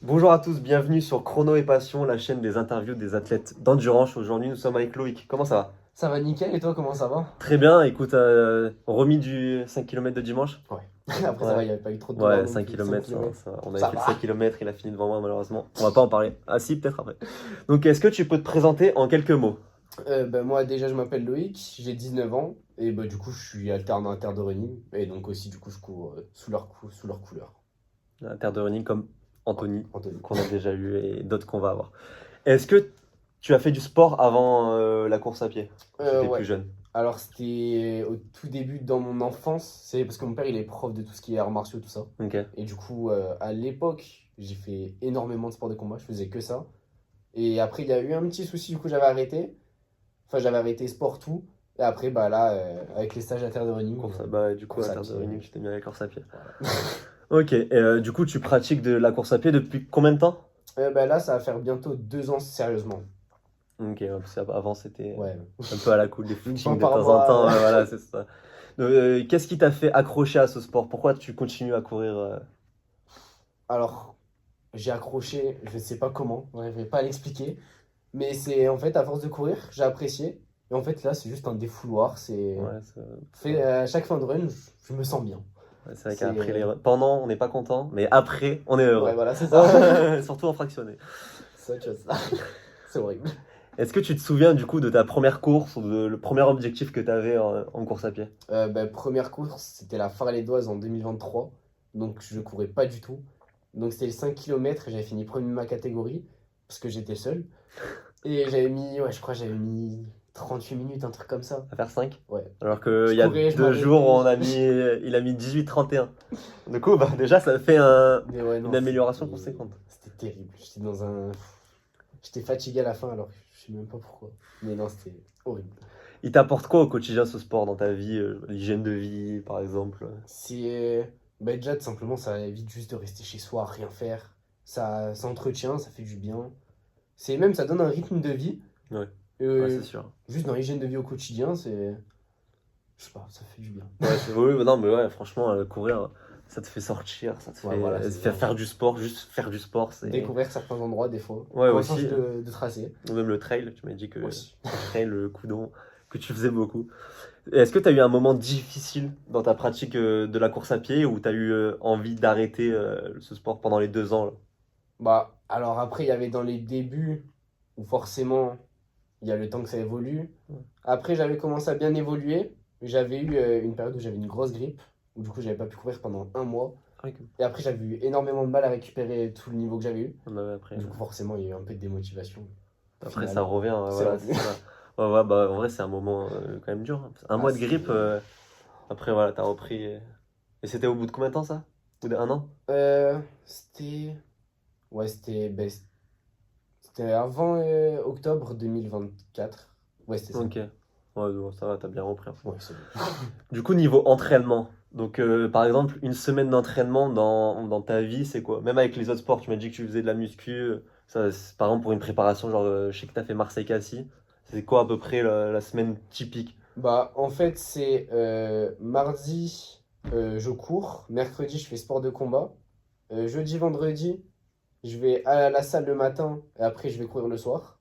Bonjour à tous, bienvenue sur Chrono et Passion, la chaîne des interviews des athlètes d'endurance. Aujourd'hui, nous sommes avec Loïc. Comment ça va? Ça va nickel et toi comment ça va? Très bien, écoute, remis du 5 km de dimanche? Ouais. Après ça Ouais, va, il n'y avait pas eu trop de douleurs ouais, non 5 plus. 5 km, ça, va, km. ça va. On avait Ça fait le va. 5 km, il a fini devant moi malheureusement. On va pas en parler. Ah si, peut-être après. Donc, est-ce que tu peux te présenter en quelques mots? Moi déjà je m'appelle Loïc, j'ai 19 ans et du coup je suis alternant inter de running et donc aussi du coup je cours sous leur couleur. Un terre de running comme Anthony, Anthony. qu'on a déjà eu, et d'autres qu'on va avoir. Est-ce que tu as fait du sport avant la course à pied, quand tu étais plus Ouais. jeune? Alors c'était au tout début dans mon enfance, c'est parce que mon père il est prof de tout ce qui est arts martiaux, tout ça. Ok. Et du coup à l'époque j'ai fait énormément de sports de combat, je faisais que ça. Et après il y a eu un petit souci, du coup j'avais arrêté. Enfin, j'avais arrêté sport tout. Et après, bah là, avec les stages à terre de running, Bah, du coup, à course à terre de pied. running, tu t'es mis à la course à pied. Voilà. Ok, et du coup, tu pratiques de la course à pied depuis combien de temps? Là, ça va faire bientôt 2 ans sérieusement. Ok, ouais, parce qu'avant, c'était Ouais. un peu à la cool, des Une fois footings de par temps en temps, mois. voilà, c'est ça. Qu'est-ce qui t'a fait accrocher à ce sport? Pourquoi tu continues à courir? Alors, j'ai accroché, je sais pas comment, je n'arriverai pas à l'expliquer. Mais c'est en fait, à force de courir, j'ai apprécié. Et en fait, là, c'est juste un défouloir. Ouais, À chaque fin de run, je me sens bien. ouais, c'est vrai qu'après C'est. pendant, on n'est pas content, mais après, on est Ouais, heureux. voilà, c'est ça. Surtout en fractionné. C'est autre chose. C'est horrible. Est-ce que tu te souviens du coup de ta première course ou le premier objectif que tu avais en course à pied? Première course, c'était la Farledoise en 2023. Donc je courais pas du tout. Donc c'était les 5 km et j'avais fini premier de ma catégorie parce que j'étais seul. Et ouais, je crois que j'avais mis 38 minutes, un truc comme ça. À faire 5? Ouais. Alors qu'il Je y a courais, je 2 jours, m'arrêtais. il a mis 18,31. Du coup, bah, déjà, ça fait Mais ouais, une non, amélioration conséquente. c'était terrible. J'étais fatigué à la fin alors que je sais même pas pourquoi. Mais non, c'était horrible. Il t'apporte quoi au quotidien ce sport dans ta vie, l'hygiène de vie par exemple? Déjà, tout simplement, ça évite juste de rester chez soi, à rien faire. Ça entretient, ça fait du bien. Ça donne un rythme de vie. Ouais, ouais, c'est Euh, sûr. Juste dans l'hygiène de vie au quotidien, je sais pas, ça fait du bien. Ouais, oui, oui, non, mais ouais, franchement, courir, ça te fait sortir, Ouais, voilà, c'est ça. faire du sport, juste faire du sport, c'est. Découvrir certains endroits, des fois, Ouais, quand on aussi. change de tracé. Ou même le trail, tu m'as dit que le Aussi. trail, le coudon, que tu faisais beaucoup. Et est-ce que tu as eu un moment difficile dans ta pratique de la course à pied où tu as eu envie d'arrêter ce sport pendant les 2 ans là? Alors après, il y avait dans les débuts où forcément, il y a le temps que ça évolue. Ouais. Après, j'avais commencé à bien évoluer. J'avais eu une période où j'avais une grosse grippe, où du coup, j'avais pas pu courir pendant un mois. Ah oui, Et après, j'avais eu énormément de mal à récupérer tout le niveau que j'avais eu. ouais, après, Du coup, forcément, il y a eu un peu de démotivation. Au après ça final, revient, ouais, c'est voilà, revenu. c'est ça. Ouais, ouais, bah en vrai, c'est un moment quand même dur, hein. Un Ah, mois de grippe, après voilà, t'as repris. Et c'était au bout de combien de temps ça? Au bout d'un an? C'était. Ouais, c'était avant octobre 2024. Ouais, c'était ça. Ok. Ouais, bon, ça va, t'as bien repris. Ouais, c'est bon. Du coup, niveau entraînement, donc par exemple, une semaine d'entraînement dans ta vie, c'est quoi? Même avec les autres sports, tu m'as dit que tu faisais de la muscu, ça, par exemple, pour une préparation, genre, je sais que t'as fait Marseille-Cassis, c'est quoi à peu près la semaine typique? En fait, c'est mardi, je cours. Mercredi, je fais sport de combat. Jeudi, vendredi, je vais à la salle le matin. Et après, je vais courir le soir.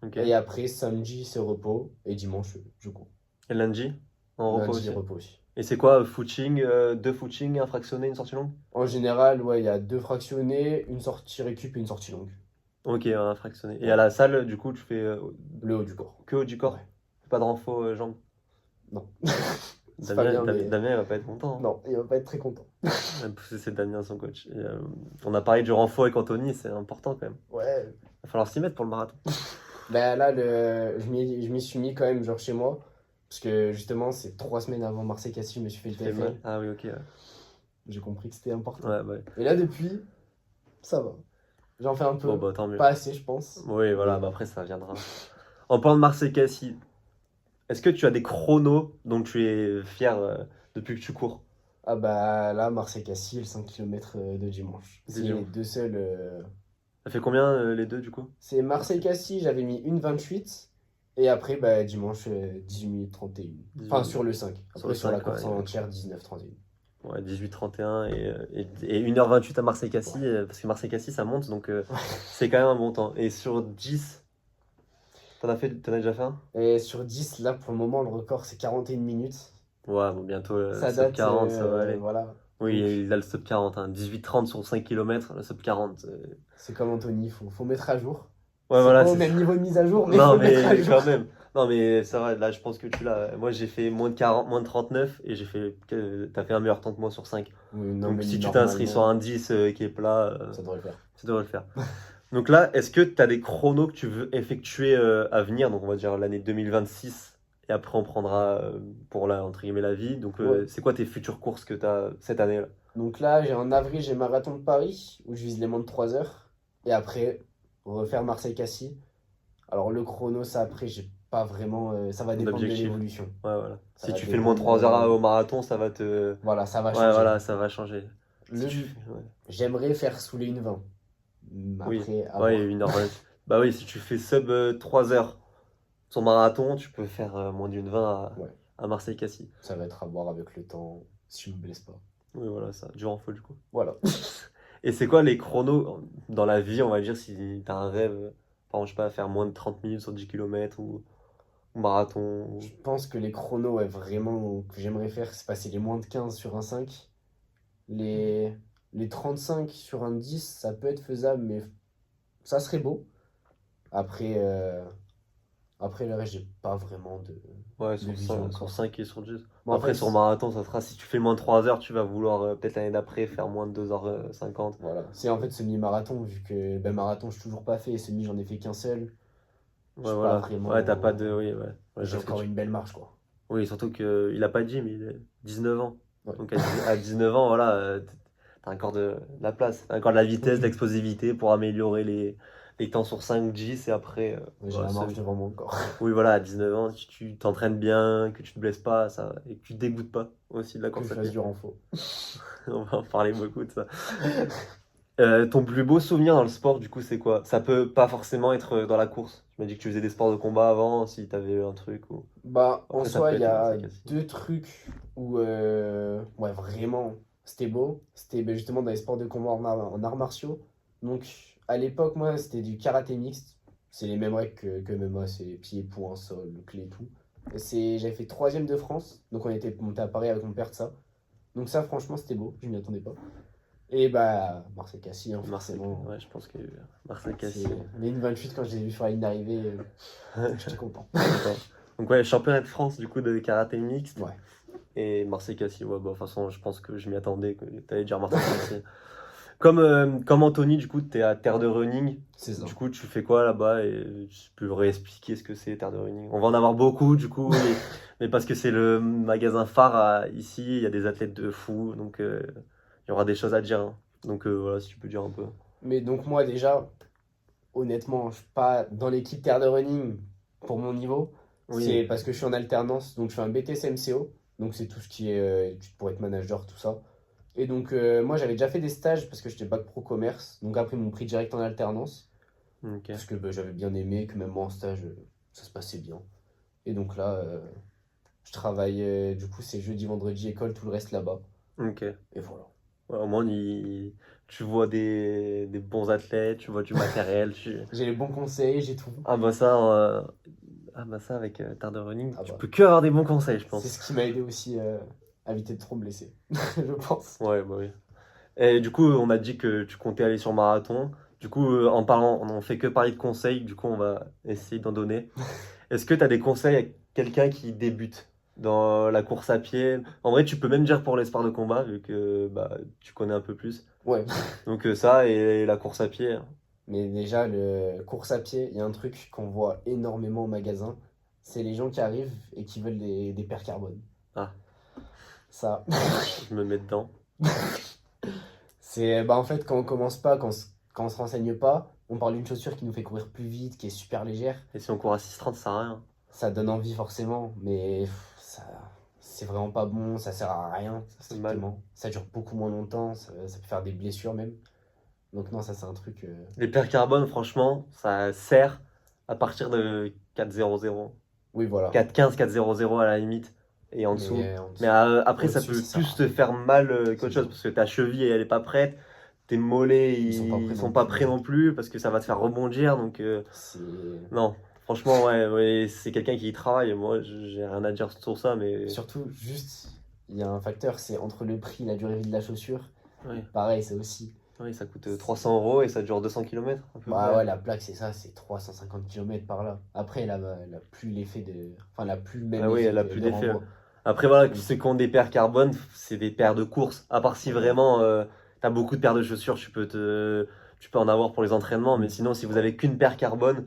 Ok. Et après, samedi, c'est repos. Et dimanche, je cours. Et lundi, en repos Lundi, aussi. repos aussi. Et c'est quoi, footing, deux footings, un fractionné, une sortie longue? En général, ouais, il y a 2 fractionnés, une sortie récup et une sortie longue. Ok, un fractionné. Et à Ouais. la salle, du coup, tu fais Le haut du corps. que haut du corps? Ouais. Pas de renfort jambes? Non. C'est pas bien, mais. Damien, il va pas être content, hein. Non, il va pas être très content. Même si c'est Damien, son coach. Et, on a parlé du renfort avec Anthony, c'est important quand même. Ouais. Il va falloir s'y mettre pour le marathon. Là, je m'y suis mis quand même, genre chez moi. Parce que justement, c'est 3 semaines avant Marseille-Cassis, je me suis fait le Tu fais mal? TFL. Ah oui, ok. Ouais, J'ai compris que c'était important. ouais, ouais. Et là, depuis, ça va. J'en fais un Bon, peu. bah tant mieux. Pas assez, je pense. Oui, voilà, Mais bah, après ça viendra. En parlant de Marseille-Cassis, est-ce que tu as des chronos dont tu es fier depuis que tu cours? là, Marseille-Cassis, le 5 km de dimanche. Des C'est les dimanches. deux seuls. Ça fait combien les deux du coup? C'est Marseille-Cassis, j'avais mis 1,28. Et après, dimanche, 18 minutes 31. 18 Enfin, minutes. sur le 5. Sur Après, le sur la 5, ouais, course en entière, 19 31. Ouais, 18-31 et 1h28 à Marseille-Cassis, parce que Marseille-Cassis ça monte, donc c'est quand même un bon temps. Et sur 10, t'en as déjà fait un? Et sur 10 là, pour le moment, le record, c'est 41 minutes. Ouais, bon, bientôt Ça sub date, 40, ça va aller. voilà. Oui, Donc, il a le sub 40, hein. 18-30 sur 5 km, le sub 40. c'est comme Anthony, faut mettre à jour. Ouais, C'est voilà, pas au c'est même ça. niveau de mise à jour, mais faut Non, le mettre à mais jour. quand même. Non, mais c'est vrai, là, je pense que tu l'as. Moi, j'ai fait moins de 40, moins de 39 et t'as fait un meilleur temps que moi sur 5. Oui, non, Donc, mais si tu t'inscris sur normalement, un 10 qui est plat, ça devrait le faire. tu devrais le faire. Donc là, est-ce que tu as des chronos que tu veux effectuer à venir? Donc, on va dire l'année 2026 et après, on prendra pour entre guillemets, la vie. Donc, Ouais. c'est quoi tes futures courses que tu as cette année-là? Donc là, en avril, j'ai marathon de Paris, où je vise les moins de 3 heures. Et après, refaire Marseille-Cassis. Alors le chrono, ça après, j'ai pas vraiment. Ça va dépendre de D'objectif? l'évolution. Ouais, voilà. Ça Si va tu fais le moins de 3 dépendre. heures au marathon, ça va te. Voilà, ça va Ouais, changer. voilà, ça va changer. Si tu Le, fais. Ouais. J'aimerais faire sous les 1,20. Oui, Après, à ouais, voir. 1h20. Bah oui, si tu fais sub 3 heures son marathon, tu peux faire moins d'une 20 Ouais, à Marseille-Cassis. ça va être à voir avec le temps, si je me blesse pas. Oui, voilà, ça. Dur en feu, du coup. Voilà. Et c'est quoi les chronos dans la vie, on va dire, si t'as un rêve, par exemple, je sais pas, faire moins de 30 minutes sur 10 km ou marathon Je pense que les chronos, ouais, vraiment, que j'aimerais faire, c'est passer les moins de 15 sur un 5. Les, les 35 sur un 10, ça peut être faisable, mais ça serait beau. Après, après le reste, j'ai pas vraiment Ouais, de sur vision 5, sur encore. 5 et sur 10. Bon, en Après, fait, sur marathon, ça sera, si tu fais moins de 3 heures, tu vas vouloir peut-être l'année d'après faire moins de 2h50. voilà. C'est en fait semi-marathon, vu que ben, marathon, je suis toujours pas fait, et semi, j'en ai fait qu'un seul. Je Ouais, suis pas voilà. Ouais, t'as pas de. vraiment. Oui, ouais. Ouais, je J'ai vois ce que encore tu. une belle marge, quoi. Oui, surtout qu'il a pas de gym, il a 19 ans. Ouais. Donc à 19 ans, voilà, t'as encore de la place, t'as encore de la vitesse, de Mhm. l'explosivité pour améliorer les temps sur 5 10 et après, Ouais, j'ai bah, la marge devant moi encore. oui, voilà, à 19 ans, si tu t'entraînes bien, que tu te blesses pas, ça, et que tu te dégoûtes pas aussi de la Que je course à fasse pied. du renfort. On va en parler beaucoup de ça. Ton plus beau souvenir dans le sport, du coup, c'est quoi? Ça peut pas forcément être dans la course. Tu m'as dit que tu faisais des sports de combat avant, si t'avais eu un truc ou. Bah, en Après, ça soi, peut il y être a Marseille Cassis. deux trucs où, ouais, vraiment, c'était beau. C'était ben, justement dans les sports de combat en arts martiaux. Donc, à l'époque, moi, c'était du karaté mixte. C'est les mêmes règles que MMA, c'est pied, poing, sol, clé et tout. J'avais fait troisième de France, donc on était monté à Paris avec mon père de ça. Donc ça, franchement, c'était beau, je m'y attendais pas. Et bah, Marseille-Cassis, hein, Marseille, forcément. ouais, je pense que Marseille C'est Cassis. les 28 quand je les ai vus sur la ligne d'arrivée, j'étais content. Content. Donc ouais, championnat de France du coup de karaté mixte Ouais, et Marseille Cassis. Ouais, bah, de toute façon, je pense que je m'y attendais que t'allais dire Marseille Cassis. Comme Anthony, du coup, t'es à Terre de Running. c'est ça. Du coup, tu fais quoi là-bas et tu peux réexpliquer ce que c'est Terre de Running. On va en avoir beaucoup, du coup, mais parce que c'est le magasin phare ici, il y a des athlètes de fou, donc il y aura des choses à dire, hein. Donc voilà, si tu peux dire un peu. Mais donc moi déjà, honnêtement, je suis pas dans l'équipe Terre de Running pour mon niveau. Oui, C'est parce que je suis en alternance, donc je fais un BTS MCO. Donc c'est tout ce qui est études pour être manager, tout ça. Et donc moi j'avais déjà fait des stages parce que j'étais bac pro commerce. Donc après ils m'ont pris direct en alternance. ok, Parce que bah, j'avais bien aimé, que même moi en stage, ça se passait bien. Et donc là, je travaille, du coup c'est jeudi, vendredi, école, tout le reste là-bas. ok. Et voilà. Ouais, au moins, tu vois des bons athlètes, tu vois du matériel. J'ai les bons conseils, j'ai tout. Ah bah ça, avec Terre de Running, Ah tu bah, peux que avoir des bons conseils, je c'est pense. ce qui m'a aidé aussi à éviter de trop me blesser, je pense. Ouais, bah oui. Et du coup, on a dit que tu comptais aller sur marathon. Du coup, en parlant, on fait que parler de conseils, du coup, on va essayer d'en donner. Est-ce que tu as des conseils à quelqu'un qui débute dans la course à pied? En vrai, tu peux même dire pour les sports de combat, vu que bah, tu connais un peu plus. Ouais, Donc ça et la course à pied, hein. mais déjà, le course à pied, il y a un truc qu'on voit énormément au magasin, c'est les gens qui arrivent et qui veulent des paires carbone. Ah, Ça, je me mets dedans. c'est bah en fait quand on commence pas, quand on se renseigne pas, on parle d'une chaussure qui nous fait courir plus vite, qui est super légère. Et si on court à 6,30, ça sert à rien. Ça donne envie forcément, mais ça, c'est vraiment pas bon, ça sert à rien, C'est mal. strictement. Ça dure beaucoup moins longtemps, ça peut faire des blessures même. Donc non, ça c'est un truc. Les paires carbone, franchement, ça sert à partir de 4,00. Oui, voilà. 4,15, 4,00 à la limite. et en dessous. En Mais dessous, après, ça au-dessus, peut ça sert plus à te rien. faire mal C'est qu'autre ça. chose parce que ta cheville, elle est pas prête. Tes mollets, Ils sont pas ils prêts sont non pas plus. prêts non plus parce que ça va te faire rebondir. Donc, C'est non, franchement, ouais, ouais, c'est quelqu'un qui y travaille. Moi, j'ai rien à dire sur ça, mais surtout juste, il y a un facteur, c'est entre le prix et la durée de vie de la chaussure. ouais, Pareil, c'est aussi. ouais, ça coûte c'est- 300 € et ça dure 200 km à peu Bah ouais, près. la plaque, c'est ça, c'est 350 km par là. Après, elle a plus l'effet de. Enfin, elle a plus le même Ah oui, effet elle a plus de d'effet. renvoi. Après, voilà, Donc, ceux qui ont des paires carbone, c'est des paires de course. À part si ouais, voilà. vraiment t'as beaucoup de paires de chaussures, tu peux en avoir pour les entraînements. Mais Mm. sinon, si vous Ouais. avez qu'une paire carbone,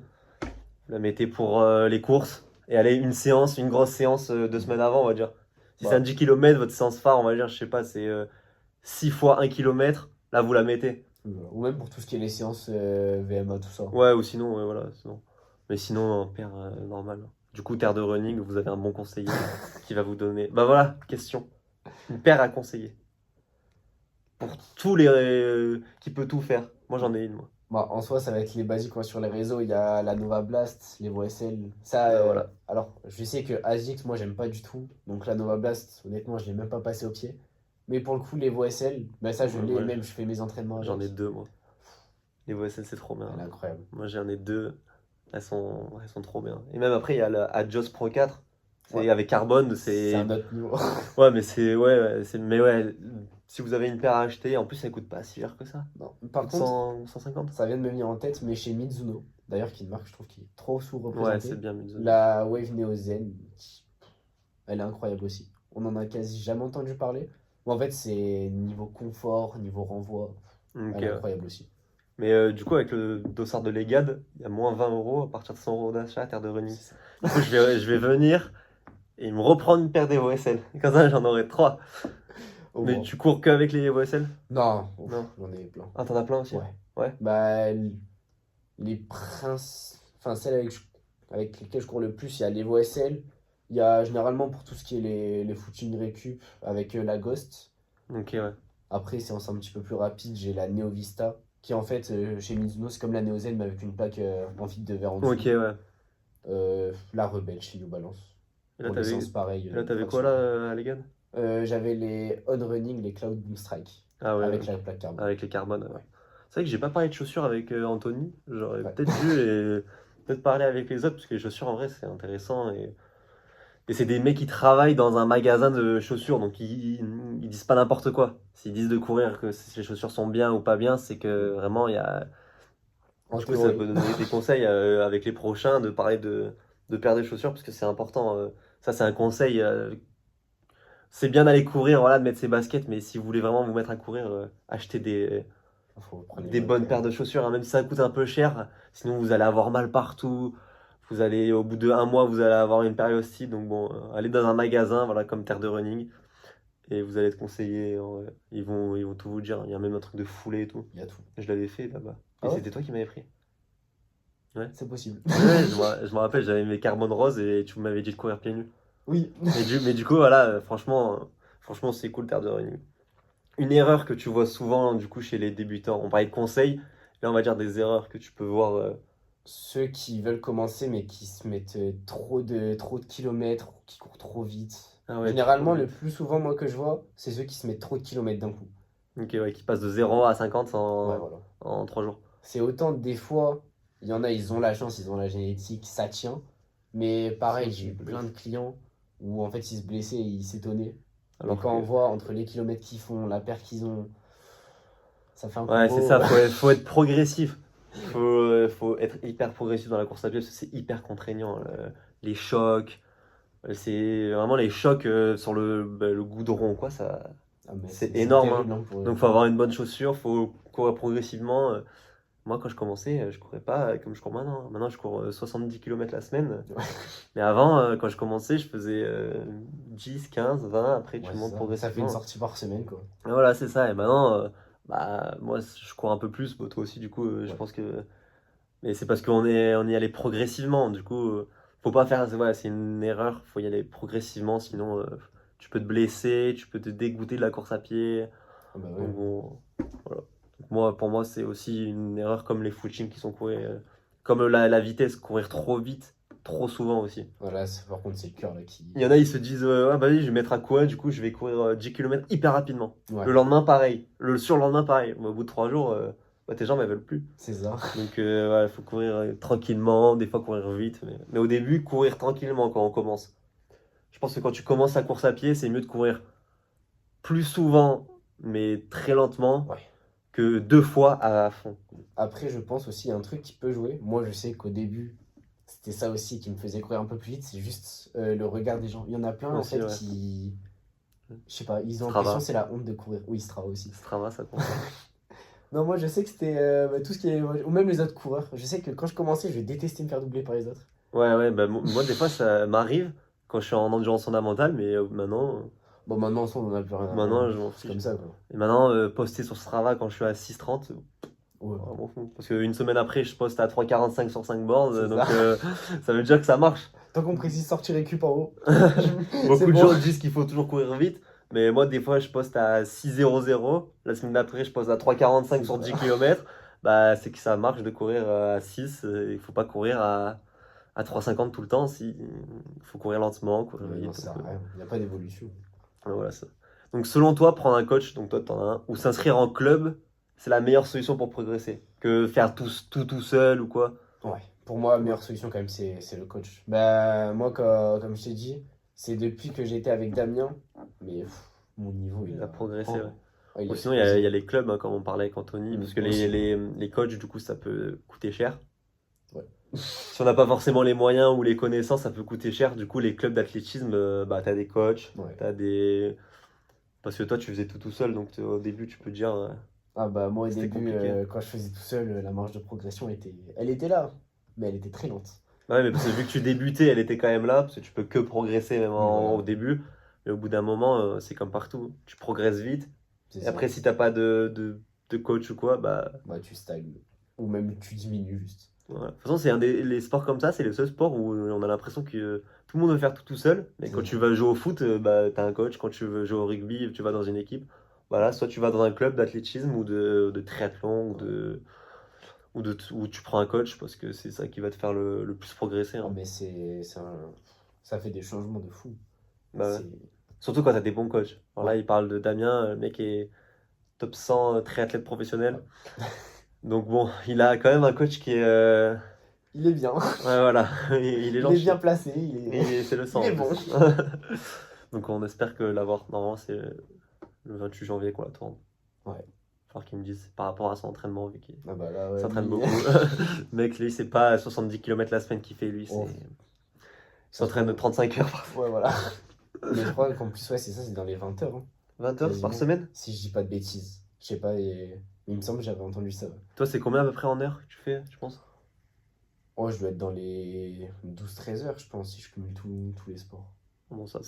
vous la mettez pour les courses. Et allez, une séance, une grosse séance 2 semaines avant, on va dire. Si c'est un Bah, 10 km, votre séance phare, on va dire, je sais pas, c'est 6 fois 1 km. Là, vous la mettez. voilà. Ou même pour tout ce qui est les séances VMA, tout ça. Ouais, ou sinon, ouais, voilà. Sinon. Mais sinon, en paire normale. Du coup, terre de running, vous avez un bon conseiller qui va vous donner. Bah voilà, question. Une paire à conseiller. Pour tous les qui peut tout faire. Moi j'en ai une moi. Bah, en soi, ça va être les basiques quoi, sur les réseaux. Il y a la Nova Blast, les OSL. Ça, Bah voilà. alors, je sais que ASICS, moi, j'aime pas du tout. Donc, la Nova Blast, honnêtement, je l'ai même pas passé au pied. Mais pour le coup, les OSL, bah, ça, je Ouais, l'ai, moi même je fais mes entraînements j'en ai avec. deux moi. Les VSL c'est trop bien. Elle est incroyable. Moi j'en ai deux. Elles sont trop bien. Et même après il y a la Adjust Pro 4. Ouais, C'est avec carbone, c'est un c'est. autre niveau. Ouais mais c'est. Ouais, ouais, mais ouais. Si vous avez une paire à acheter, en plus ça coûte pas si cher que ça. Non. Ça Par coûte contre, 150. ça vient de me venir en tête, mais chez Mizuno, d'ailleurs, qui est une marque, je trouve, qui est trop Ouais, c'est sous-représentée, bien Mizuno. la Wave Neo Zen, elle est incroyable aussi. On en a quasi jamais entendu parler. Mais en fait, c'est niveau confort, niveau renvoi, Ok, elle est ouais. incroyable aussi. Mais du coup, avec le dossard de Legad, il y a moins 20 € à partir de 100 € d'achat à Terre de Running. C'est ça. Du coup, je vais venir et me reprendre une paire des OSL. Comme ça, j'en aurai trois. Au Mais moins. tu cours qu'avec les OSL? Non, Non. ouf, j'en ai plein. Ah, t'en as plein aussi? Ouais. Ouais. Bah, enfin, celles avec lesquelles je cours le plus, il y a l'Evo SL. Il y a généralement pour tout ce qui est les footing récup avec la Ghost. Ok, ouais. Après, séance un petit peu plus rapide, j'ai la Neo Vista, qui en fait, chez Mizuno, c'est comme la Neo Zen, mais avec une plaque en fibre de verre en Ok, dessous. ouais. La Rebelle chez New Balance. Et Pour l'essence, pareil, là, t'avais quoi traction là rapide. à Legad? J'avais les On Running, les Cloud Boom Strike, Ah ouais, avec ok. la plaque carbone. Avec les carbones. Ouais. Ouais. C'est vrai que j'ai pas parlé de chaussures avec Anthony. J'aurais Ouais. peut-être dû et peut-être parler avec les autres parce que les chaussures en vrai c'est intéressant et c'est des mecs qui travaillent dans un magasin de chaussures donc ils disent pas n'importe quoi. S'ils disent de courir que si les chaussures sont bien ou pas bien, c'est que vraiment il y a. En Du coup, ça théorie. peut donner des conseils avec les prochains de parler de paires de chaussures parce que c'est important. Ça, c'est un conseil. C'est bien d'aller courir, voilà, de mettre ses baskets, mais si vous voulez vraiment vous mettre à courir, achetez Faut prendre les des bonnes bonnes paires. paires de chaussures, hein, même si ça coûte un peu cher. Sinon, vous allez avoir mal partout. Vous allez, au bout de 1 mois, vous allez avoir une périostite. Donc, bon, allez dans un magasin, voilà, comme Terre de Running, et vous allez être conseillé. Ils vont tout vous dire. Il y a même un truc de foulée et tout. Il y a tout. Je l'avais fait là-bas. Et Ah ouais? c'était toi qui m'avais pris. Ouais. C'est possible. Ouais, je me rappelle, j'avais mes carbones roses et tu m'avais dit de courir pieds nus. Oui. Mais du coup, voilà, franchement, c'est cool, Terre de Running. Une erreur que tu vois souvent, du coup, chez les débutants, on parlait de conseils, là, on va dire des erreurs que tu peux voir. Ceux qui veulent commencer mais qui se mettent trop de kilomètres ou qui courent trop vite. Ah ouais, qui courent Généralement, le vite. plus souvent, moi, que je vois, c'est ceux qui se mettent trop de kilomètres d'un coup. Ok, ouais, qui passent de 0 à 50 Ouais, voilà. en 3 jours. C'est autant des fois, il y en a, ils ont la chance, ils ont la génétique, ça tient. Mais pareil, Sinon, j'ai eu tu te plein de blesses. clients où en fait ils se blessaient et ils s'étonnaient. Mais Alors quand que. on voit entre les kilomètres qu'ils font, la paire qu'ils ont, ça fait un Ouais, c'est combo. ça, faut être progressif. Faut être hyper progressif dans la course à pied parce que c'est hyper contraignant. Les chocs, c'est vraiment les chocs sur le goudron, quoi, ça. Ah, mais C'est c'est énorme, hein. terrible hein, Donc, faut avoir une bonne chaussure, faut courir progressivement. Moi, quand je commençais, je courais pas comme je cours maintenant. Maintenant, je cours 70 km la semaine. Ouais, Mais avant, quand je commençais, je faisais 10, 15, 20. Après, tu ouais, c'est montes ça. Ça fait une progressivement. sortie par semaine, quoi. Et voilà, c'est ça. Et maintenant, bah, moi, je cours un peu plus. Bah, toi aussi, du coup, je Ouais. pense que. Mais c'est parce on y allait progressivement. Du coup, faut pas faire. Voilà, c'est une erreur. Faut y aller progressivement. Sinon, tu peux te blesser, tu peux te dégoûter de la course à pied. Ah bah Donc ouais. bon, voilà. Donc moi, pour moi, c'est aussi une erreur comme les footings qui sont courus, comme la vitesse, courir trop vite. trop souvent aussi. Voilà, par contre, c'est le cœur là qui. Il y en a, ils se disent ah bah oui, je vais mettre à quoi, du coup je vais courir 10 km hyper rapidement. Ouais, Le lendemain, pareil. Le surlendemain, pareil. Au bout de 3 jours, bah, tes jambes, elles veulent plus. c'est ça. Donc, il faut courir tranquillement, des fois courir vite. Mais au début, courir tranquillement quand on commence. Je pense que quand tu commences la course à pied, c'est mieux de courir plus souvent, mais très lentement, Ouais. que 2 fois à fond. Après, je pense aussi, il y a un truc qui peut jouer. Moi, je sais qu'au début, c'était ça aussi qui me faisait courir un peu plus vite. C'est juste le regard des gens. Il y en a plein, en Aussi, fait, ouais. qui. Je sais pas, ils ont Strava. l'impression que c'est la honte de courir. Oui, Strava aussi. Strava, ça compte. Non, moi, je sais que c'était tout ce qui est. Ou même les autres coureurs. Je sais que quand je commençais, je détestais me faire doubler par les autres. Ouais, bah, moi, des fois, ça m'arrive quand je suis en endurance fondamentale, mais maintenant, Bon, maintenant, en soi, on en a plus rien à maintenant, faire. je m'en C'est fiche. comme ça, quoi. Et maintenant, poster sur Strava quand je suis à 6,30, Ouais. je m'en fous. Parce qu'une semaine après, je poste à 3,45 sur 5 bornes, C'est donc ça. ça veut dire que ça marche. Tant qu'on précise sortir récup en haut. Beaucoup C'est de bon. gens disent qu'il faut toujours courir vite, mais moi, des fois, je poste à 6,00. La semaine d'après, je poste à 3,45 sur 10 km. Bah, c'est que ça marche de courir à 6. Il faut pas courir à 3,50 tout le temps. Il faut courir lentement, courir Mais non, vite. ça sert Donc, à rien. Il n'y a pas d'évolution. voilà, ça. Donc, selon toi, prendre un coach, donc toi, t'en as un, ou s'inscrire en club, c'est la meilleure solution pour progresser que faire tout seul ou quoi. Ouais, pour moi, la meilleure solution quand même, c'est le coach. Bah, moi, comme je t'ai dit, c'est depuis que j'ai été avec Damien, mais mon niveau, Il a progressé, ouais. Ouais, il Ou a sinon, il explosé. y a les clubs, hein, comme on parlait avec Anthony, parce que Aussi. les coachs, du coup, ça peut coûter cher. Ouais. Si on n'a pas forcément les moyens ou les connaissances, ça peut coûter cher. Du coup, les clubs d'athlétisme, bah, t'as des coachs, Ouais. t'as des... Parce que toi, tu faisais tout seul, donc au début, tu peux dire... Ah bah moi au C'était début, compliqué. quand je faisais tout seul, la marge de progression elle était là, mais elle était très lente. Ouais, mais parce que vu que tu débutais, elle était quand même là, parce que tu peux que progresser même Oui, voilà. au début. Mais au bout d'un moment, c'est comme partout. Tu progresses vite. C'est Et ça. après, si t'as pas de coach ou quoi, bah... Bah tu stagnes. Ou même tu diminues juste. Voilà. De toute façon, c'est les sports comme ça, c'est les seuls sports où on a l'impression que tout le monde veut faire tout seul. Mais quand C'est tu ça. vas jouer au foot, bah, tu as un coach. Quand tu veux jouer au rugby, tu vas dans une équipe. Voilà, soit tu vas dans un club d'athlétisme ou de triathlon ou tu prends un coach parce que c'est ça qui va te faire le plus progresser. Ah Hein. mais ça fait des changements de fou. Bah ouais. C'est Surtout quand tu as des bons coachs. Alors là, Ouais. il parle de Damien, le mec est top 100 triathlète professionnel. Donc bon, il a quand même un coach qui est... Il est bien. Ouais, voilà, il est Il est gentil. bien placé, C'est le sang. il est en bon. plus. Donc on espère que l'avoir. Normalement, c'est le 28 janvier qu'on la tourne. Ouais. Il va falloir qu'il me dise par rapport à son entraînement, vu qu'il Ah bah là, ouais, s'entraîne lui- beaucoup. Mec, lui, c'est pas 70 km la semaine qu'il fait, lui. Oh. Il s'entraîne de 35 heures par Ouais, voilà. Mais je crois qu'en plus, ouais, c'est ça, c'est dans les 20 heures. Hein. 20 heures par Quasiment. semaine. Si je dis pas de bêtises. Je sais pas, il me semble que j'avais entendu ça. Toi, c'est combien à peu près en heure que tu fais, je pense? Oh, je dois être dans les 12-13 heures, je pense, si je cumule tous les sports. Bon, ça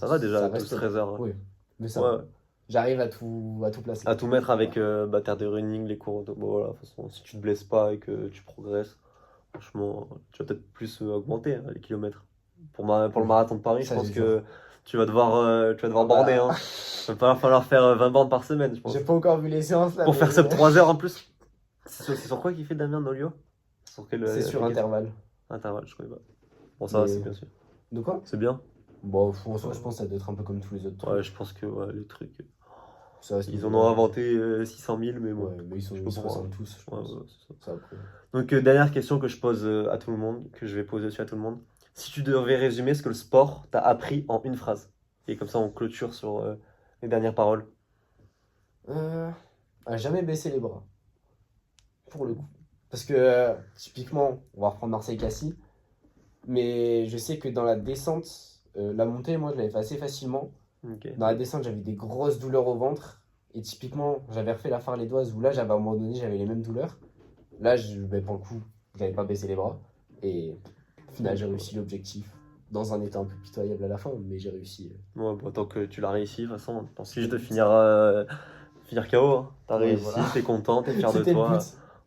va déjà, Ça reste 12-13 heures. Oui, mais ça Ouais, va. ouais. J'arrive à tout placer. À tout mettre avec terre de running, les cours. Bon, voilà, de toute façon, si tu te blesses pas et que tu progresses, franchement, tu vas peut-être plus augmenter hein, les kilomètres. Pour le marathon de Paris, je Ça, pense c'est que tu vas devoir Ah border. bah. Hein. Il va falloir faire 20 bornes par semaine, je pense. J'ai pas encore vu les séances là. Pour mais- faire sub 3 heures en plus. C'est sur quoi qu'il fait Damien Nolio? Sur quel, C'est sur quel- intervalle. Intervalle, je connais pas. Bon, ça va, Mais- c'est bien sûr. De quoi? C'est bien. Bon, en soi, je pense que ça doit être un peu comme tous les autres trucs. Ouais, je pense que ouais, les trucs. Ça, c'est- Ils en ont inventé 600 000, mais bon. Ouais, mais ils je sais se pas pourquoi. ressemblent tous, je Ouais, pense. ouais, c'est ça. Ça, après. Donc, dernière question que je pose à tout le monde, que je vais poser aussi à tout le monde. Si tu devais résumer ce que le sport t'a appris en une phrase, et comme ça on clôture sur les dernières paroles. À jamais baisser les bras. Pour le coup. Parce que, typiquement, on va reprendre Marseille-Cassis. Mais je sais que dans la descente, la montée, moi, je l'avais fait assez facilement. Ok. Dans la descente, j'avais des grosses douleurs au ventre. Et typiquement, j'avais refait la Farledoise où là, à un moment donné, j'avais les mêmes douleurs. Là, pour le coup, j'avais pas baissé les bras. Et au final, j'ai réussi l'objectif. Dans un état un peu pitoyable à la fin, mais j'ai réussi. Ouais, bon, tant que tu l'as réussi, de toute façon, t'en juste de finir KO. Hein. T'as Ouais, réussi, voilà. t'es content, t'es fier de C'était le toi. but.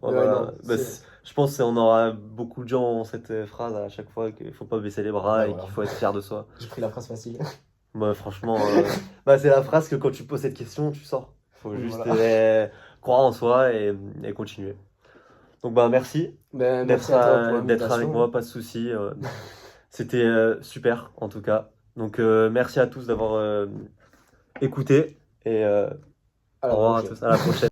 Ouais, Ouais, voilà. non, Bah, je pense qu'on aura beaucoup de gens ont cette phrase à chaque fois qu'il faut pas baisser les bras Ouais, et voilà. qu'il faut être fier de soi. J'ai pris la phrase facile. Bah, franchement, c'est la phrase que quand tu poses cette question, tu sors. Faut Oui, juste voilà. croire en soi et continuer. Donc, bah, merci Ben, d'être merci à toi pour d'être avec l'invitation. moi, pas de souci. C'était super en tout cas. Donc merci à tous d'avoir écouté et À au la revoir à prochaine. tous, à la prochaine.